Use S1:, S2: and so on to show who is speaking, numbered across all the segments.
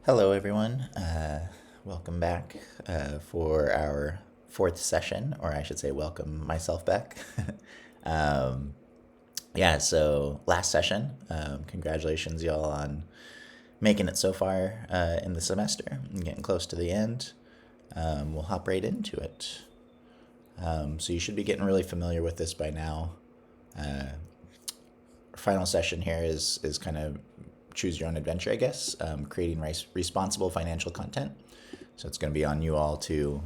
S1: Hello, everyone. Welcome back for our fourth session, or I should say, welcome myself back. um, yeah, so last session, congratulations, y'all, on making it so far in the semester and getting close to the end. We'll hop right into it. So you should be getting really familiar with this by now. Our final session here is kind of choose your own adventure, I guess, creating responsible financial content. So it's going to be on you all to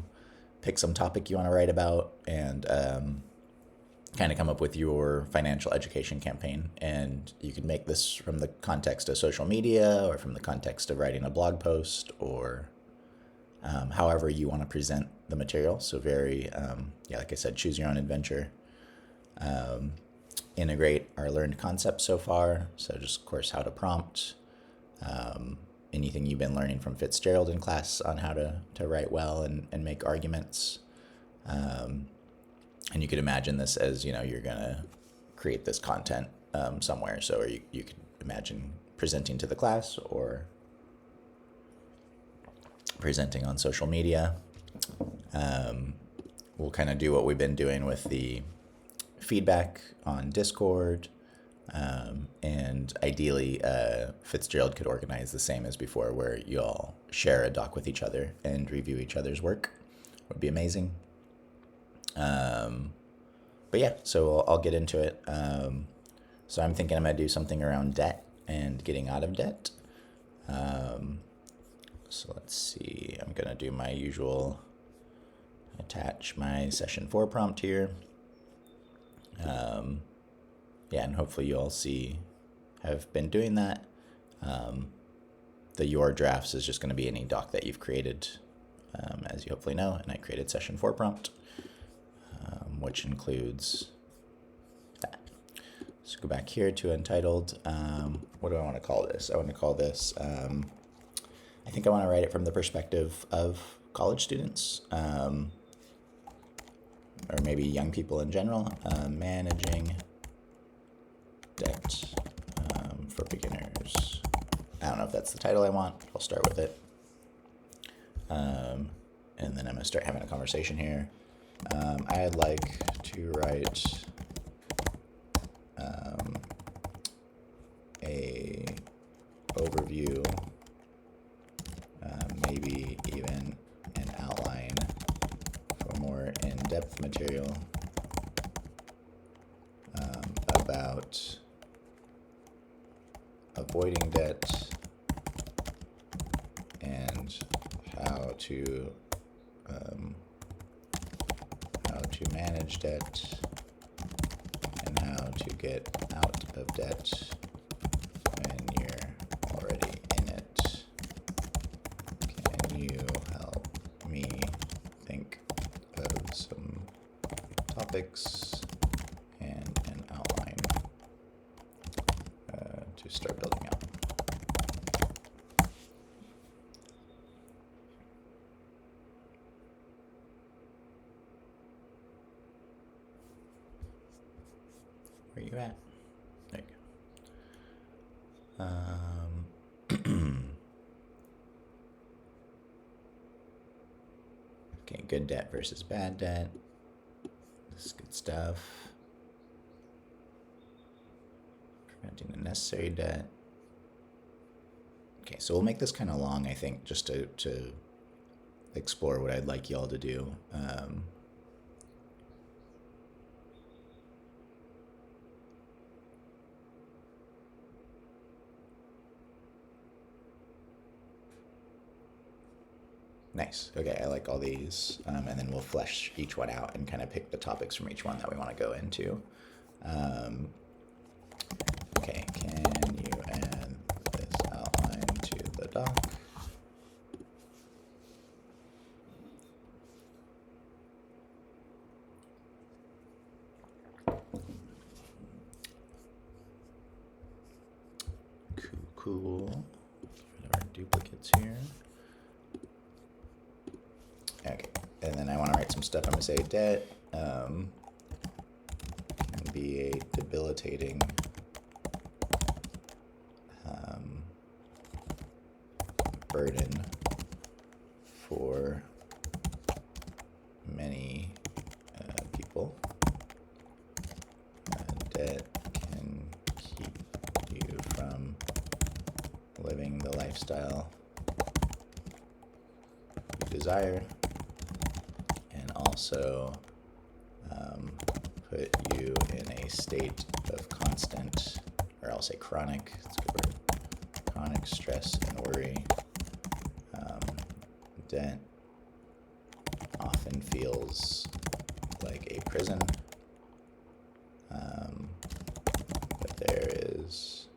S1: pick some topic you want to write about and kind of come up with your financial education campaign. And you can make this from the context of social media or from the context of writing a blog post or however you want to present the material. So very, like I said, choose your own adventure. Integrate our learned concepts so far. So just, of course, how to prompt, anything you've been learning from Fitzgerald in class on how to write well and make arguments. And you could imagine this as, you're going to create this content somewhere. So you could imagine presenting to the class or presenting on social media. We'll kind of do what we've been doing with the feedback on Discord, and ideally Fitzgerald could organize the same as before, where you all share a doc with each other and review each other's work. Would be amazing. But yeah, so I'll get into it. So I'm thinking I'm going to do something around debt and getting out of debt. So let's see, I'm going to do my usual, attach my session 4 prompt here. And hopefully you all have been doing that. The your drafts is just going to be any doc that you've created, as you hopefully know, and I created session 4 prompt, which includes that. So go back here to Untitled. What do I want to call this? I want to call this, I think I want to write it from the perspective of college students, or maybe young people in general, managing debt for beginners. I don't know if that's the title I want. I'll start with it. And then I'm going to start having a conversation here. I'd like to write a overview, maybe even an outline for more in-depth material about avoiding debt and how to manage debt and how to get out of debt when you're already in it. Can you help me think of some topics and an outline to start building out? Where are you at? There you go. Okay, good debt versus bad debt. This is good stuff. Preventing unnecessary debt. Okay, so we'll make this kind of long, I think, just to explore what I'd like y'all to do. Nice. Okay, I like all these. And then we'll flesh each one out and kind of pick the topics from each one that we want to go into. Okay, can you add this outline to the doc? Cool. Get our duplicates here. Okay, and then I want to write some stuff. I'm going to say debt can be a debilitating burden for many people. Debt can keep you from living the lifestyle you desire, and also put you in a state of constant, or I'll say chronic, it's a good word, chronic stress and worry. Debt often feels like a prison, but there is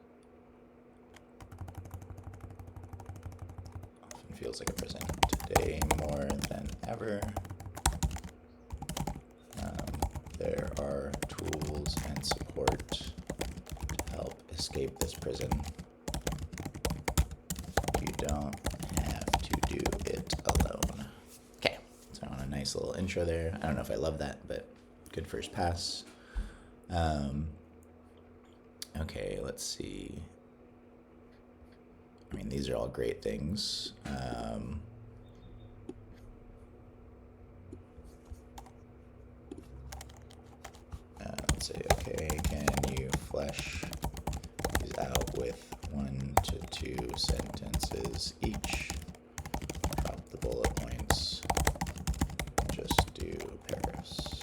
S1: often feels like a prison. Today more than ever, there are tools and support to help escape this prison. You don't have to do it alone. Okay, so on a nice little intro there. I don't know if I love that, but good first pass. Okay, let's see. I mean, these are all great things. Let's say, okay, can you flesh these out with 1 to 2 sentences each? Drop the bullet points. Just do paragraphs.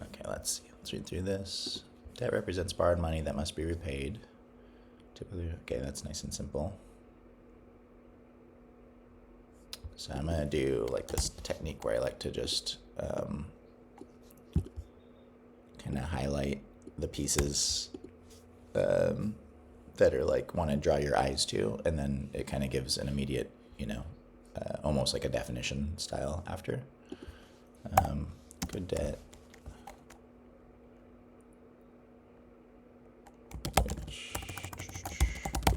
S1: Okay, let's see. Let's read through this. Debt represents borrowed money that must be repaid. Typically, okay, that's nice and simple. So I'm going to do like this technique where I like to just kind of highlight the pieces that are like want to draw your eyes to, and then it kind of gives an immediate, almost like a definition style after. Good debt.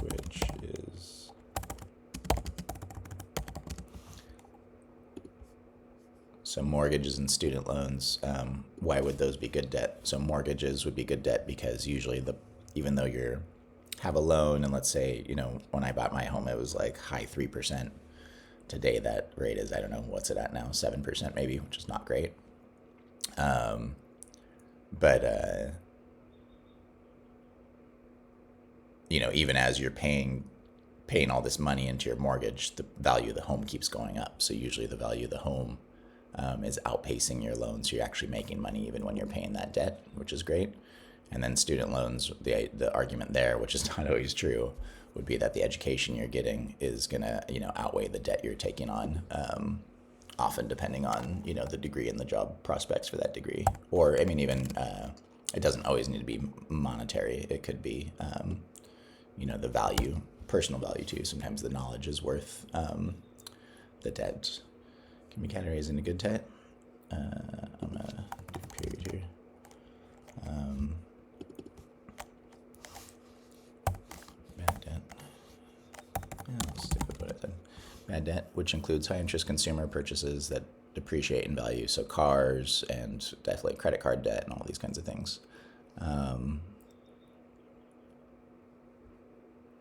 S1: Which is so mortgages and student loans. Why would those be good debt? So mortgages would be good debt because usually even though you have a loan, and let's say when I bought my home it was like high 3%. Today that rate is, I don't know, what's it at now, 7% maybe, which is not great. But even as you're paying all this money into your mortgage, the value of the home keeps going up. So usually the value of the home is outpacing your loans. So you're actually making money even when you're paying that debt, which is great. And then student loans, the argument there, which is not always true, would be that the education you're getting is gonna outweigh the debt you're taking on. Often depending on the degree and the job prospects for that degree, or I mean even it doesn't always need to be monetary. It could be the value, personal value too. Sometimes the knowledge is worth the debt. Can be categorized into good debt. I'm gonna do a period here. Bad debt. Yeah, let's stick with what I said. Bad debt, which includes high interest consumer purchases that depreciate in value, so cars and definitely credit card debt and all these kinds of things.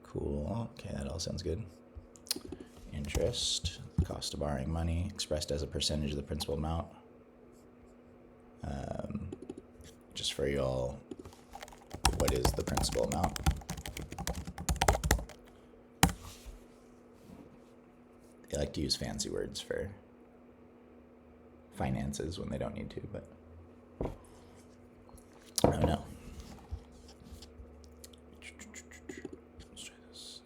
S1: Cool. Okay, that all sounds good. Interest, cost of borrowing money, expressed as a percentage of the principal amount. Just for y'all, what is the principal amount? They like to use fancy words for finances when they don't need to, but I don't know. Let's try this.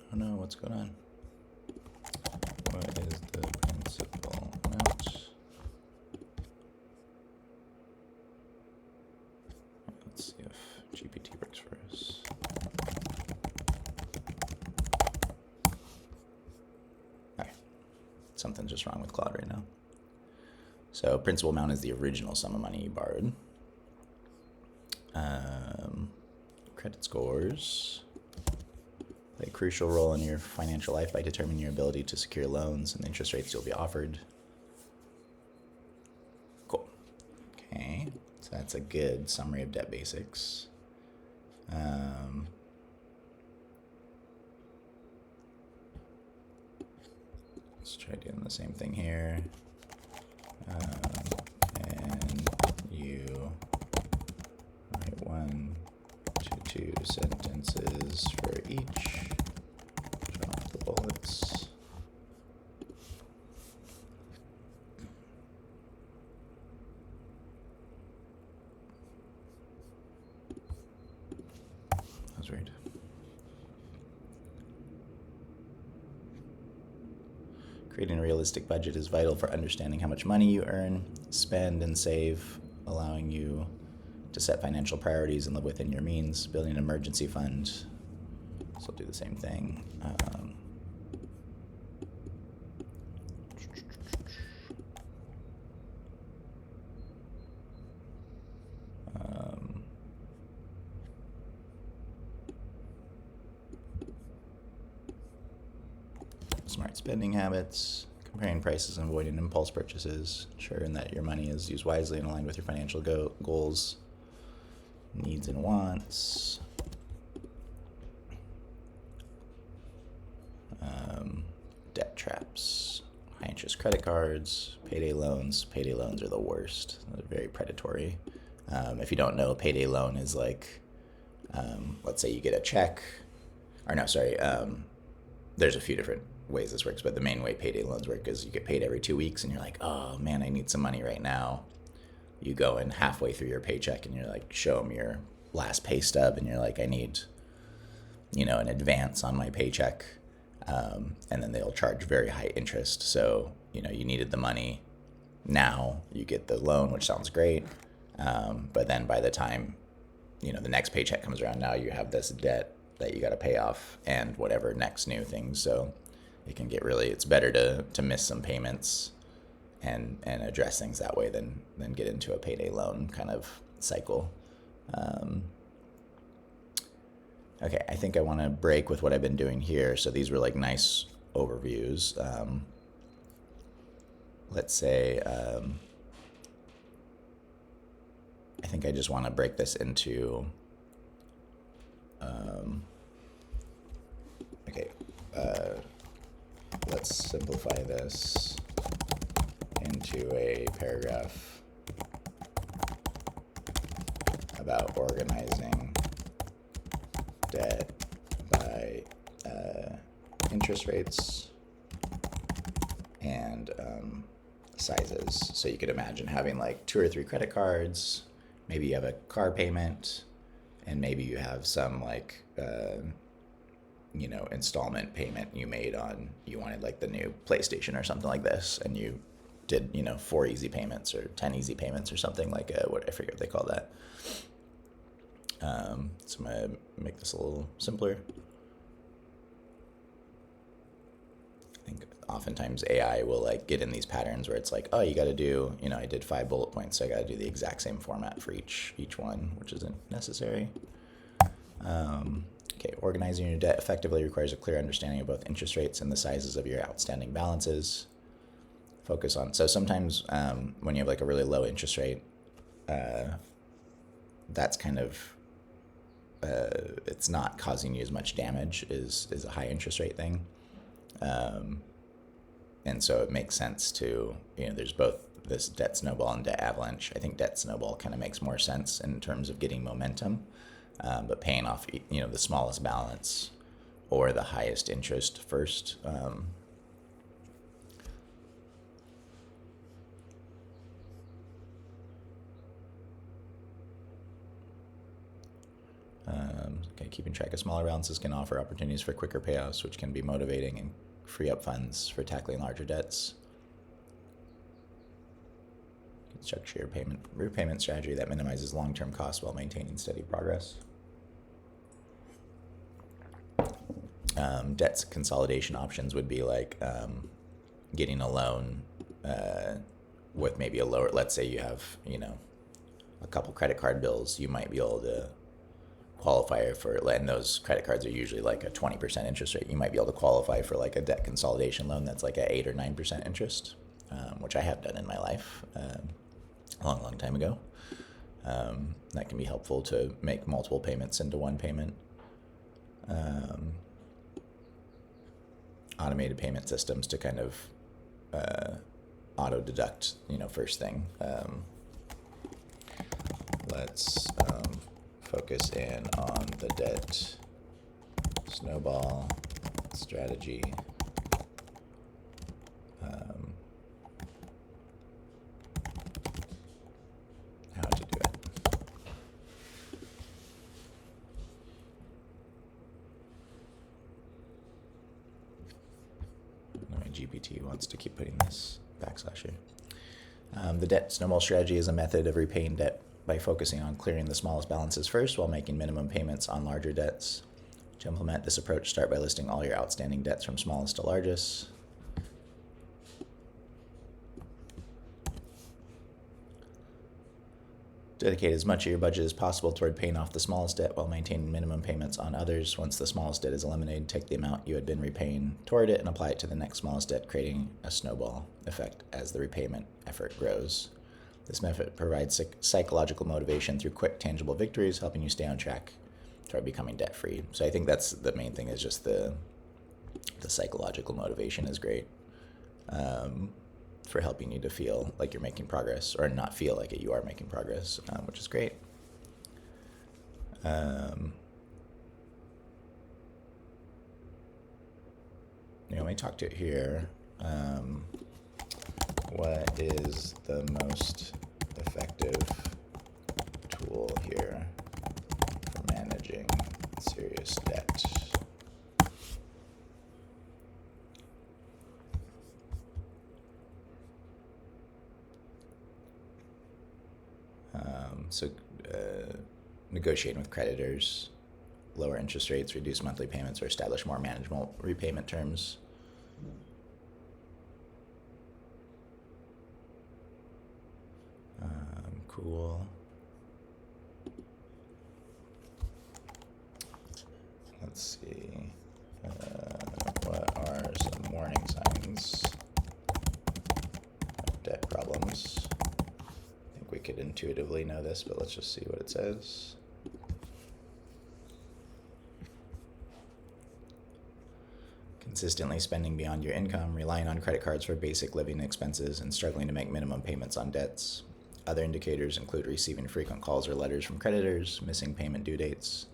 S1: I don't know what's going on. What is the principal amount? Let's see if GPT works for us. Okay, something's just wrong with Claude right now. So principal amount is the original sum of money you borrowed. Credit scores. play a crucial role in your financial life by determining your ability to secure loans and the interest rates you'll be offered. Cool. Okay, so that's a good summary of debt basics. Let's try doing the same thing here. And you write 1 to 2 sentences for each. Drop the bullets. That was weird. Creating a realistic budget is vital for understanding how much money you earn, spend, and save, allowing you to set financial priorities and live within your means. Building an emergency fund. So I'll do the same thing. Smart spending habits, comparing prices and avoiding impulse purchases, ensuring that your money is used wisely and aligned with your financial goals, needs and wants. Debt traps, high interest credit cards, payday loans. Payday loans are the worst. They're very predatory. If you don't know, payday loan is like, let's say you get a check, or no, sorry, there's a few different ways this works, but the main way payday loans work is you get paid every 2 weeks and you're like, oh man, I need some money right now. You go in halfway through your paycheck and you're like, show them your last pay stub and you're like, I need, an advance on my paycheck. And then they'll charge very high interest. So, you needed the money. Now you get the loan, which sounds great. But then by the time, the next paycheck comes around, now you have this debt that you got to pay off and whatever next new things. So it can get it's better to miss some payments and address things that way than get into a payday loan kind of cycle. Okay, I think I want to break with what I've been doing here. So these were like nice overviews. Let's say, I think I just want to break this into, let's simplify this into a paragraph about organizing debt by interest rates and sizes. So you could imagine having like 2 or 3 credit cards, maybe you have a car payment, and maybe you have some like installment payment you made on, you wanted like the new PlayStation or something like this, and you did 4 easy payments or 10 easy payments or something like what I forget what they call that. So I'm gonna make this a little simpler. I think oftentimes AI will like get in these patterns where it's like, oh, you got to do, I did 5 bullet points, so I got to do the exact same format for each one, which isn't necessary. Okay, organizing your debt effectively requires a clear understanding of both interest rates and the sizes of your outstanding balances. Focus on, so sometimes when you have like a really low interest rate, that's kind of, it's not causing you as much damage is a high interest rate thing. And so it makes sense to, there's both this debt snowball and debt avalanche. I think debt snowball kind of makes more sense in terms of getting momentum, but paying off, the smallest balance or the highest interest first. Okay, keeping track of smaller balances can offer opportunities for quicker payouts, which can be motivating and free up funds for tackling larger debts. Structure your repayment strategy that minimizes long-term costs while maintaining steady progress. Debts consolidation options would be like getting a loan with maybe a lower, let's say you have, a couple credit card bills, you might be able to qualifier for, and those credit cards are usually like a 20% interest rate. You might be able to qualify for like a debt consolidation loan that's like a 8 or 9% interest, which I have done in my life a long time ago. That can be helpful to make multiple payments into one payment. Automated payment systems to kind of auto deduct, first thing. Let's focus in on the debt snowball strategy. How to do it. My GPT wants to keep putting this backslash here. The debt snowball strategy is a method of repaying debt by focusing on clearing the smallest balances first while making minimum payments on larger debts. To implement this approach, start by listing all your outstanding debts from smallest to largest. Dedicate as much of your budget as possible toward paying off the smallest debt while maintaining minimum payments on others. Once the smallest debt is eliminated, take the amount you had been repaying toward it and apply it to the next smallest debt, creating a snowball effect as the repayment effort grows. This method provides psychological motivation through quick, tangible victories, helping you stay on track toward becoming debt-free. So I think that's the main thing, is just the psychological motivation is great. For helping you to feel like you're making progress, or not feel like you are making progress, which is great. Let me talk to it here. What is the most effective tool here for managing serious debt? So negotiating with creditors, lower interest rates, reduce monthly payments, or establish more manageable repayment terms. Cool. Let's see. What are some warning signs of debt problems? We could intuitively know this, but let's just see what it says. Consistently spending beyond your income, relying on credit cards for basic living expenses, and struggling to make minimum payments on debts. Other indicators include receiving frequent calls or letters from creditors, missing payment due dates,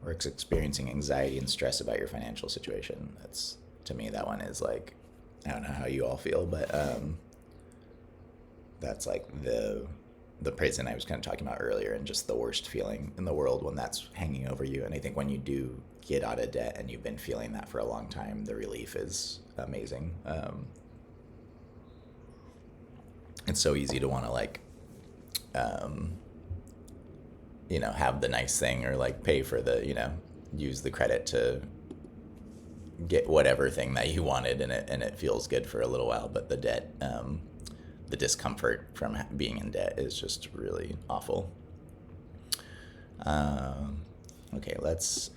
S1: or experiencing anxiety and stress about your financial situation. That's, to me, that one is like, I don't know how you all feel, but that's like the prison I was kind of talking about earlier, and just the worst feeling in the world when that's hanging over you. And I think when you do get out of debt and you've been feeling that for a long time, the relief is amazing. It's so easy to want to have the nice thing, or like pay for the, use the credit to get whatever thing that you wanted, and it feels good for a little while. But the debt, the discomfort from being in debt is just really awful. Okay, let's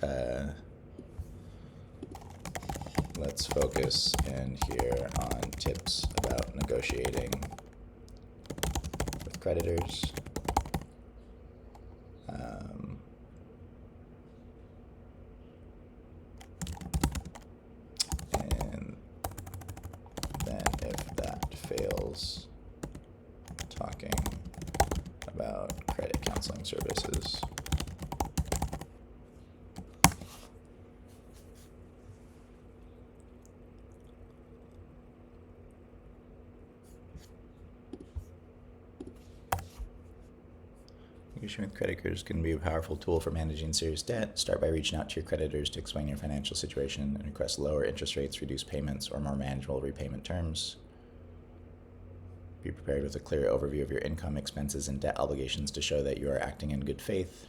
S1: focus in here on tips about negotiating with creditors. And then if that fails, talking about credit counseling services. Negotiating with creditors can be a powerful tool for managing serious debt. Start by reaching out to your creditors to explain your financial situation and request lower interest rates, reduced payments, or more manageable repayment terms. Be prepared with a clear overview of your income, expenses, and debt obligations to show that you are acting in good faith.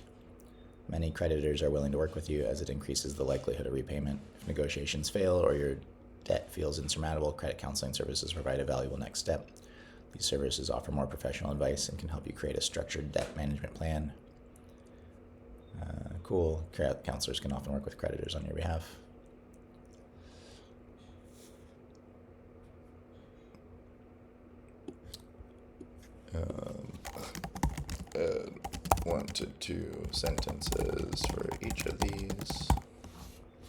S1: Many creditors are willing to work with you, as it increases the likelihood of repayment. If negotiations fail or your debt feels insurmountable, credit counseling services provide a valuable next step. These services offer more professional advice and can help you create a structured debt management plan. Cool. Counselors can often work with creditors on your behalf. Add 1 to 2 sentences for each of these.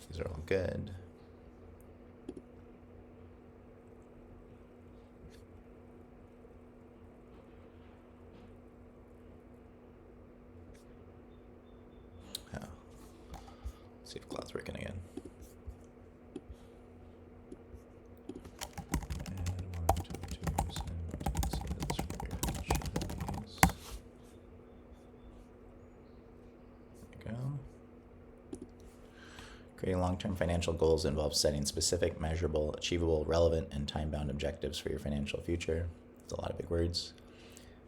S1: These are all good. See if Cloud's working again. Add 1 to 2 sentences for each of these. There we go. Creating long-term financial goals involves setting specific, measurable, achievable, relevant, and time-bound objectives for your financial future. It's a lot of big words.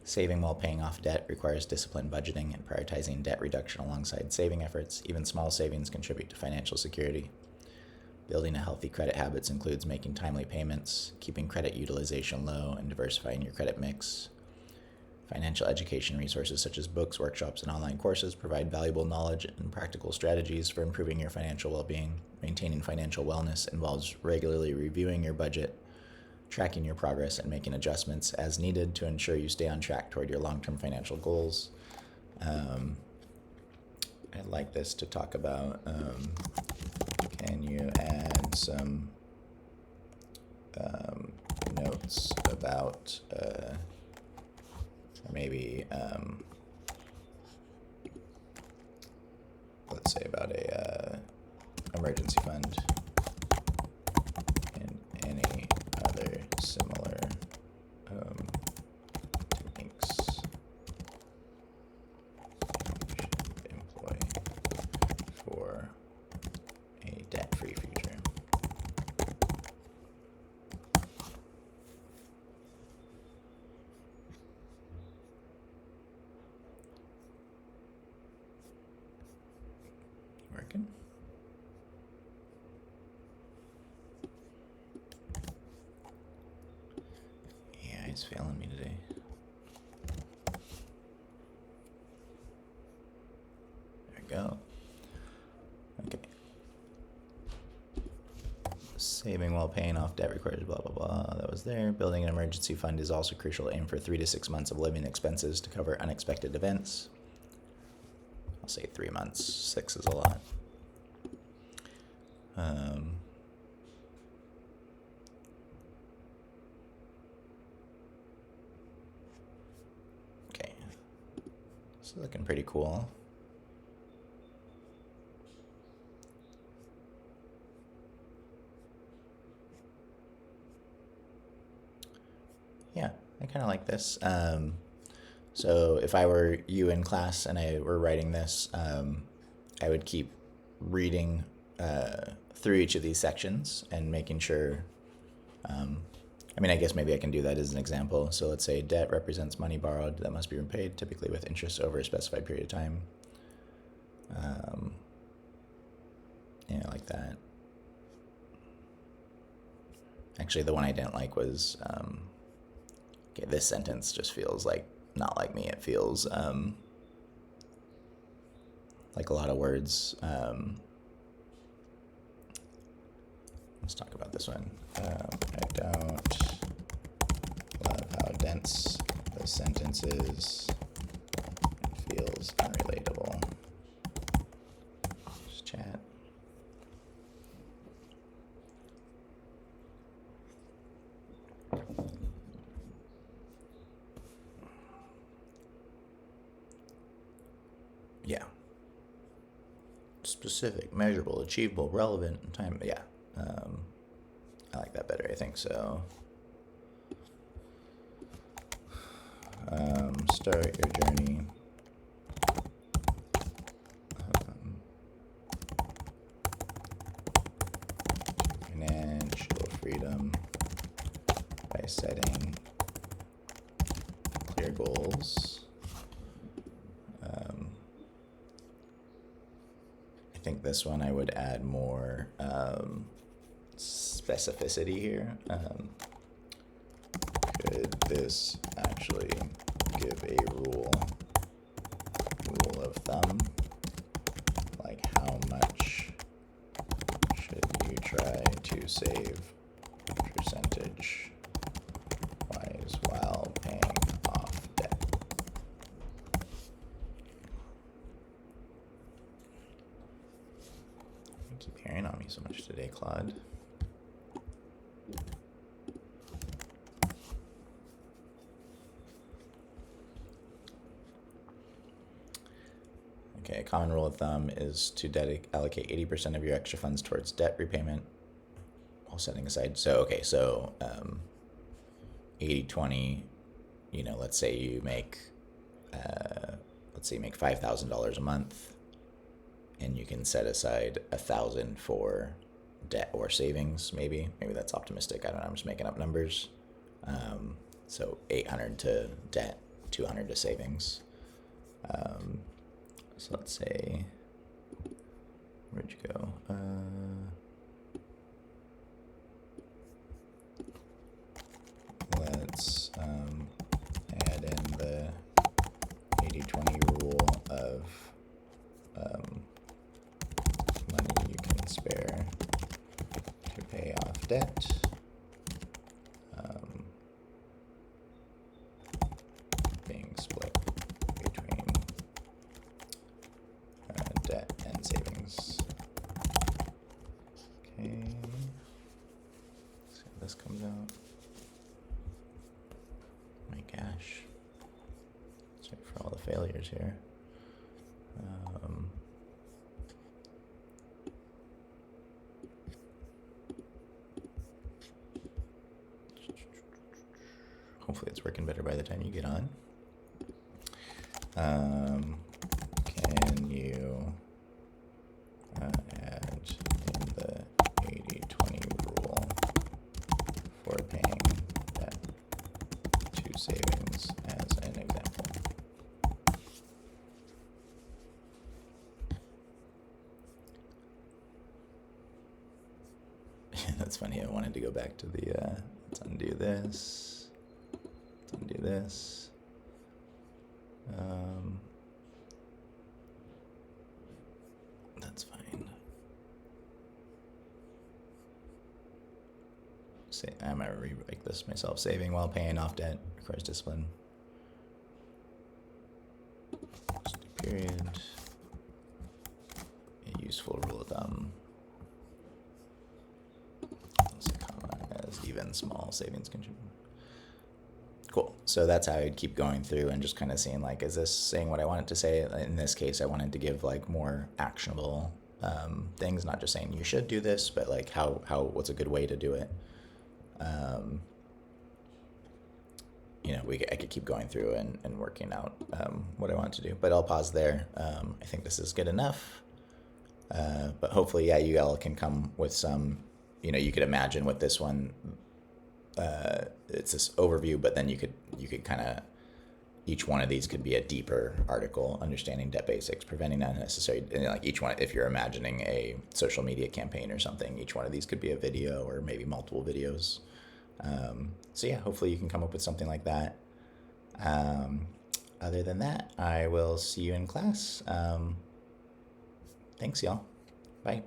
S1: Saving while paying off debt requires disciplined budgeting and prioritizing debt reduction alongside saving efforts. Even small savings contribute to financial security. Building a healthy credit habits includes making timely payments, keeping credit utilization low, and diversifying your credit mix. Financial education resources such as books, workshops, and online courses provide valuable knowledge and practical strategies for improving your financial well-being. Maintaining financial wellness involves regularly reviewing your budget, tracking your progress, and making adjustments as needed to ensure you stay on track toward your long-term financial goals. I'd like this to talk about, can you add some notes about, or maybe, let's say about a emergency fund and any other similar techniques you should employ for a debt-free future. Working? Yeah, it's failing me today. There we go. Okay. Saving while paying off debt requires blah, blah, blah. That was there. Building an emergency fund is also crucial. Aim for 3 to 6 months of living expenses to cover unexpected events. I'll say 3 months. 6 is a lot. Okay. It's looking pretty cool. Yeah, I kind of like this. So if I were you in class and I were writing this, I would keep reading through each of these sections and making sure, I mean, I guess maybe I can do that as an example. So let's say debt represents money borrowed that must be repaid, typically with interest over a specified period of time. Yeah, like that. Actually, the one I didn't like was, okay, this sentence just feels like not like me. It feels like a lot of words. Let's talk about this one. I don't love how dense the sentence is. It feels unrelatable. Just chat. Yeah. Specific, measurable, achievable, relevant, time. Yeah. I like that better, I think so. Start your journey. Financial freedom by setting clear goals. I think this one I would add more specificity here. Could this actually give a rule of thumb try to save percentage wise while paying off debt. You keep hearing on me so much today, Claude. Okay, a common rule of thumb is to allocate 80% of your extra funds towards debt repayment while setting aside. So, okay, so 80-20, let's say you make, $5,000 a month, and you can set aside $1,000 for debt or savings. Maybe that's optimistic. I don't know. I'm just making up numbers. So 800 to debt, 200 to savings. So let's say, where'd you go? Let's add in the 80-20 rule of money you can spare to pay off debt. Being split between debt and savings. Okay. Let's see how this comes out. My gosh. Sorry for all the failures here. Hopefully it's working better by the time you get on. Can you add in the 80-20 rule for paying debt to savings as an example? That's funny. I wanted to go back to the, let's undo this. Let's undo this. That's fine. I might rewrite this myself. Saving while paying off debt requires discipline. Period. A useful rule of thumb. As even small savings contribute. Cool. So that's how I'd keep going through and just kind of seeing, like, is this saying what I wanted to say? In this case, I wanted to give like more actionable things, not just saying you should do this, but like what's a good way to do it. I could keep going through and working out what I want to do, but I'll pause there. I think this is good enough. But hopefully, you all can come with some, you could imagine with this one, it's this overview, but then you could kind of, each one of these could be a deeper article, understanding debt basics, preventing unnecessary, and like each one, if you're imagining a social media campaign or something, each one of these could be a video or maybe multiple videos. So hopefully you can come up with something like that. Other than that, I will see you in class. Thanks, y'all. Bye.